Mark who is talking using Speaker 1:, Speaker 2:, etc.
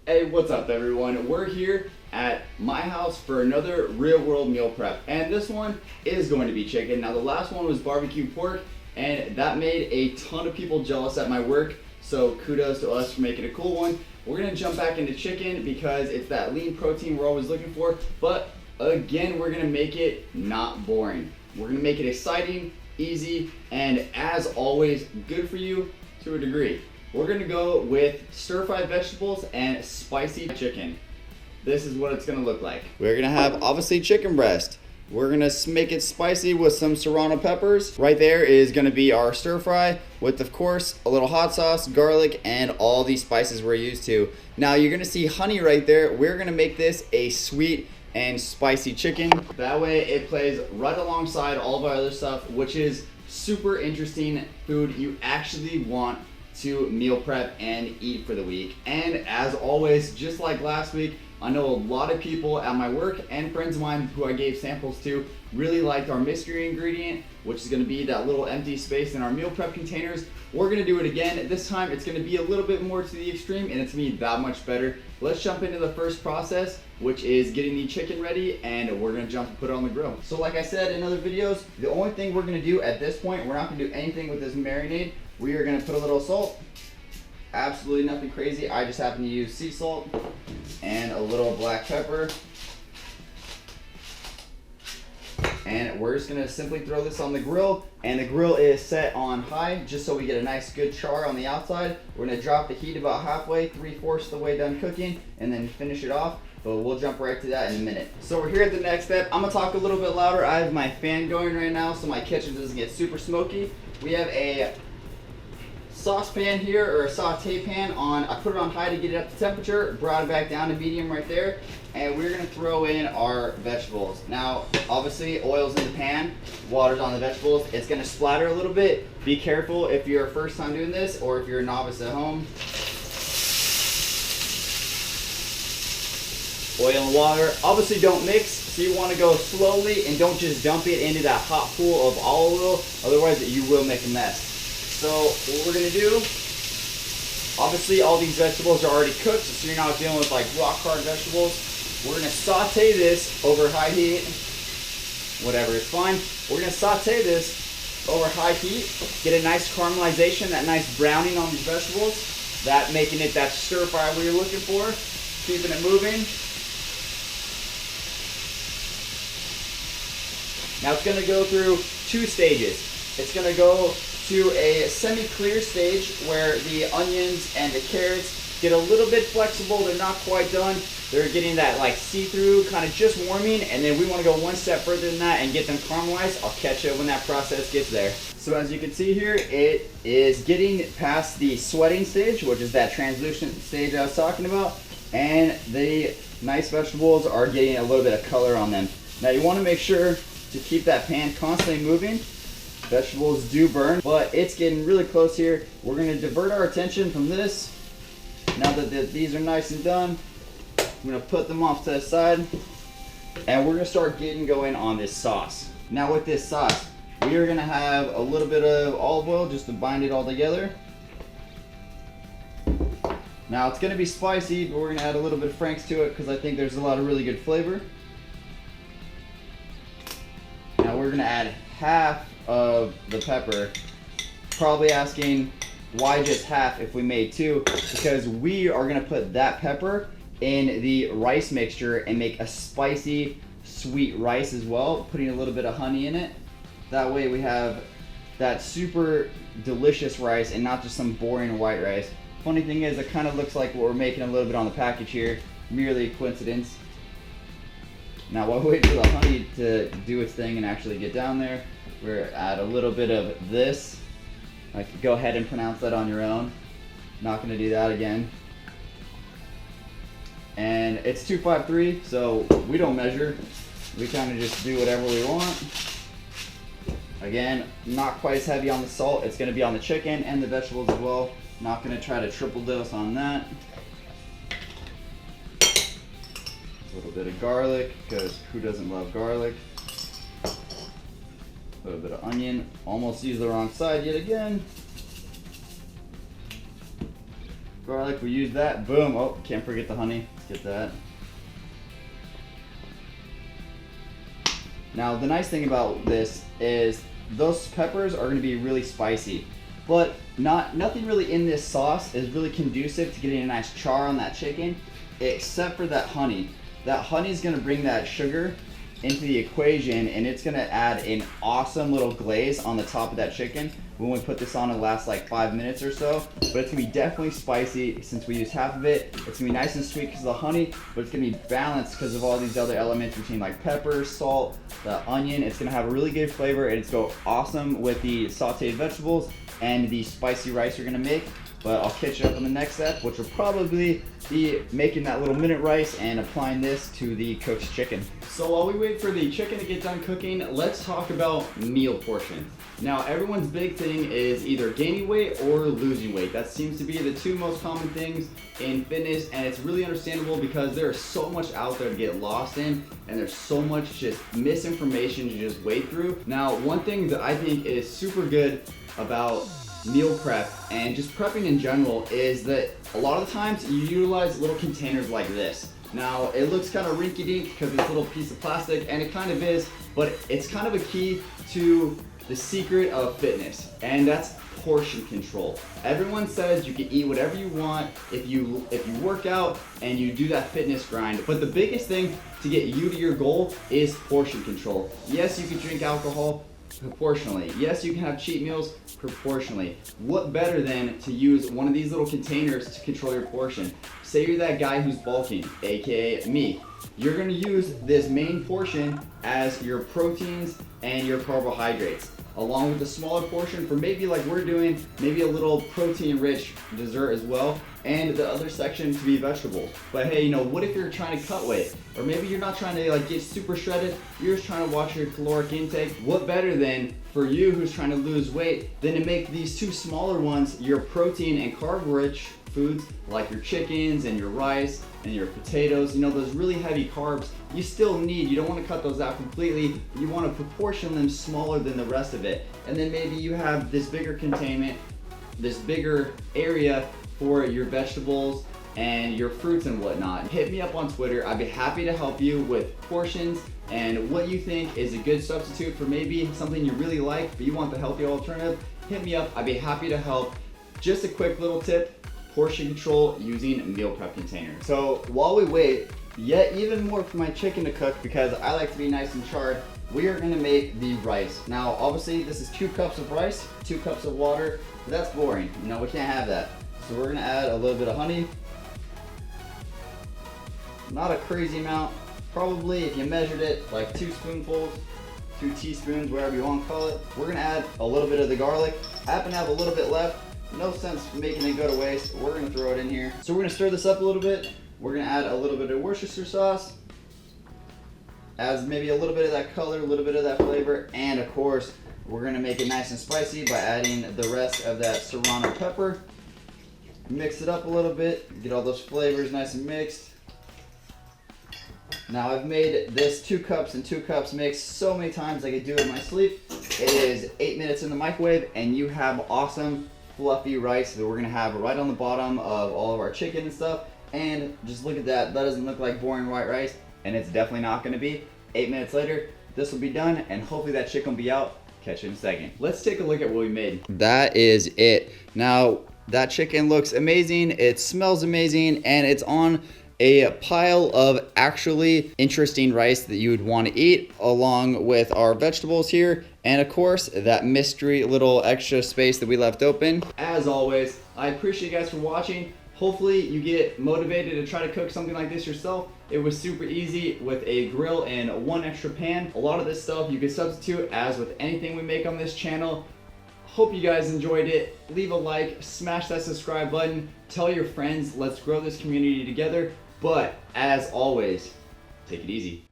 Speaker 1: Hey, what's up everyone? We're here at my house for another real world meal prep, and this one is going to be chicken. Now the last one was barbecue pork, and that made a ton of people jealous at my work, so kudos to us for making a cool one. We're gonna jump back into chicken because it's that lean protein we're always looking for, but again, we're gonna make it not boring. We're gonna make it exciting, easy, and as always, good for you to a degree. We're gonna go with stir-fried vegetables and spicy chicken. This is what it's gonna look like. We're gonna have obviously chicken breast. We're gonna make it spicy with some serrano peppers. Right there is gonna be our stir fry with, of course, a little hot sauce, garlic, and all these spices we're used to. Now you're gonna see honey right there. We're gonna make this a sweet and spicy chicken. That way it plays right alongside all of our other stuff, which is super interesting food you actually want to meal prep and eat for the week. And as always, just like last week, I know a lot of people at my work and friends of mine who I gave samples to really liked our mystery ingredient, which is gonna be that little empty space in our meal prep containers. We're gonna do it again. This time it's gonna be a little bit more to the extreme and it's gonna be that much better. Let's jump into the first process, which is getting the chicken ready, and we're gonna jump and put it on the grill. So like I said in other videos, the only thing we're gonna do at this point, we're not gonna do anything with this marinade. We are gonna put a little salt, absolutely nothing crazy. I just happen to use sea salt and a little black pepper. And we're just gonna simply throw this on the grill, and the grill is set on high just so we get a nice good char on the outside. We're gonna drop the heat about halfway, 3/4 the way done cooking, and then finish it off. But we'll jump right to that in a minute. So we're here at the next step. I'm gonna talk a little bit louder. I have my fan going right now so my kitchen doesn't get super smoky. We have a saucepan here, or a saute pan on. I put it on high to get it up to temperature, brought it back down to medium right there, and we're gonna throw in our vegetables. Now, obviously, oil's in the pan, water's on the vegetables. It's gonna splatter a little bit. Be careful if you're a first time doing this, or if you're a novice at home. Oil and water, obviously don't mix, so you wanna go slowly and don't just dump it into that hot pool of olive oil, otherwise you will make a mess. So what we're gonna do, obviously all these vegetables are already cooked, so you're not dealing with like rock hard vegetables. We're gonna saute this over high heat, whatever, it's fine. We're gonna saute this over high heat, get a nice caramelization, that nice browning on these vegetables, that making it that stir fry we were looking for, keeping it moving. Now it's gonna go through two stages. It's gonna go to a semi-clear stage where the onions and the carrots get a little bit flexible. They're not quite done. They're getting that like see-through, kind of just warming, and then we want to go one step further than that and get them caramelized. I'll catch you when that process gets there. So as you can see here, it is getting past the sweating stage, which is that translucent stage I was talking about, and the nice vegetables are getting a little bit of color on them. Now you want to make sure to keep that pan constantly moving. Vegetables do burn, but it's getting really close here. We're gonna divert our attention from this. Now that these are nice and done, I'm gonna put them off to the side, and we're gonna start getting going on this sauce. Now with this sauce, we are gonna have a little bit of olive oil just to bind it all together. Now it's gonna be spicy, but we're gonna add a little bit of Frank's to it because I think there's a lot of really good flavor. Now we're gonna add half of the pepper. Probably asking why just half if we made two, because we are gonna put that pepper in the rice mixture and make a spicy sweet rice as well, putting a little bit of honey in it. That way we have that super delicious rice and not just some boring white rice. Funny thing is, it kind of looks like what we're making a little bit on the package here, merely a coincidence. Now while we wait for the honey to do its thing and actually get down there, we're add a little bit of this. Like, go ahead and pronounce that on your own. Not gonna do that again. And it's 253, so we don't measure. We kind of just do whatever we want. Again, not quite as heavy on the salt. It's gonna be on the chicken and the vegetables as well. Not gonna try to triple dose on that. A little bit of garlic, because who doesn't love garlic? A little bit of onion. Almost used the wrong side yet again. Garlic. garlic, we use that. Boom. Oh, can't forget the honey. Let's get that. Now, the nice thing about this is those peppers are going to be really spicy, but nothing really in this sauce is really conducive to getting a nice char on that chicken, except for that honey. That honey is going to bring that sugar into the equation, and it's going to add an awesome little glaze on the top of that chicken. When we put this on, it'll last like 5 minutes or so, but it's going to be definitely spicy since we use half of it. It's going to be nice and sweet because of the honey, but it's going to be balanced because of all these other elements between like pepper, salt, the onion. It's going to have a really good flavor, and it's going to go awesome with the sauteed vegetables and the spicy rice you're going to make. But I'll catch you up on the next step, which will probably be making that little minute rice and applying this to the cooked chicken. So while we wait for the chicken to get done cooking, let's talk about meal portions. Now, everyone's big thing is either gaining weight or losing weight. That seems to be the two most common things in fitness, and it's really understandable because there's so much out there to get lost in, and there's so much just misinformation to just wade through. Now, one thing that I think is super good about meal prep and just prepping in general is that a lot of the times you utilize little containers like this. Now, it looks kind of rinky-dink because it's a little piece of plastic, and it kind of is, but it's kind of a key to the secret of fitness, and that's portion control. Everyone says you can eat whatever you want if you work out and you do that fitness grind, but the biggest thing to get you to your goal is portion control. Yes, you can drink alcohol proportionally. Yes, you can have cheat meals proportionally. What better than to use one of these little containers to control your portion? Say you're that guy who's bulking, aka me. You're gonna use this main portion as your proteins and your carbohydrates, along with the smaller portion for maybe like we're doing, maybe a little protein rich dessert as well, and the other section to be vegetables. But hey, what if you're trying to cut weight? Or maybe you're not trying to like get super shredded, you're just trying to watch your caloric intake. What better than for you who's trying to lose weight than to make these two smaller ones your protein and carb rich foods, like your chickens and your rice and your potatoes, those really heavy carbs you still need. You don't want to cut those out completely. You want to proportion them smaller than the rest of it. And then maybe you have this bigger containment, this bigger area for your vegetables and your fruits and whatnot. Hit me up on Twitter. I'd be happy to help you with portions and what you think is a good substitute for maybe something you really like, but you want the healthy alternative. Hit me up. I'd be happy to help. Just a quick little tip: portion control using meal prep containers. So while we wait, yet even more for my chicken to cook because I like to be nice and charred, we are gonna make the rice. Now, obviously this is 2 cups of rice, 2 cups of water, but that's boring. We can't have that. So we're gonna add a little bit of honey. Not a crazy amount. Probably, if you measured it, like 2 spoonfuls, 2 teaspoons, whatever you want to call it. We're gonna add a little bit of the garlic. I happen to have a little bit left. No sense making it go to waste. We're gonna throw it in here. So we're gonna stir this up a little bit. We're gonna add a little bit of Worcestershire sauce. Adds maybe a little bit of that color, a little bit of that flavor, and of course, we're gonna make it nice and spicy by adding the rest of that serrano pepper. Mix it up a little bit, get all those flavors nice and mixed. Now I've made this 2 cups and 2 cups mix so many times I could do it in my sleep. It is 8 minutes in the microwave, and you have awesome fluffy rice that we're gonna have right on the bottom of all of our chicken and stuff. And just look at that. That doesn't look like boring white rice, and it's definitely not gonna be. 8 minutes later, this will be done, and hopefully that chicken will be out. Catch you in a second. Let's take a look at what we made. That is it. Now, that chicken looks amazing, it smells amazing, and it's on a pile of actually interesting rice that you would want to eat, along with our vegetables here, and of course that mystery little extra space that we left open. As always, I appreciate you guys for watching. Hopefully you get motivated to try to cook something like this yourself. It was super easy with a grill and 1 extra pan. A lot of this stuff you can substitute as with anything we make on this channel. Hope you guys enjoyed it. Leave a like, smash that subscribe button, tell your friends, let's grow this community together. But as always, take it easy.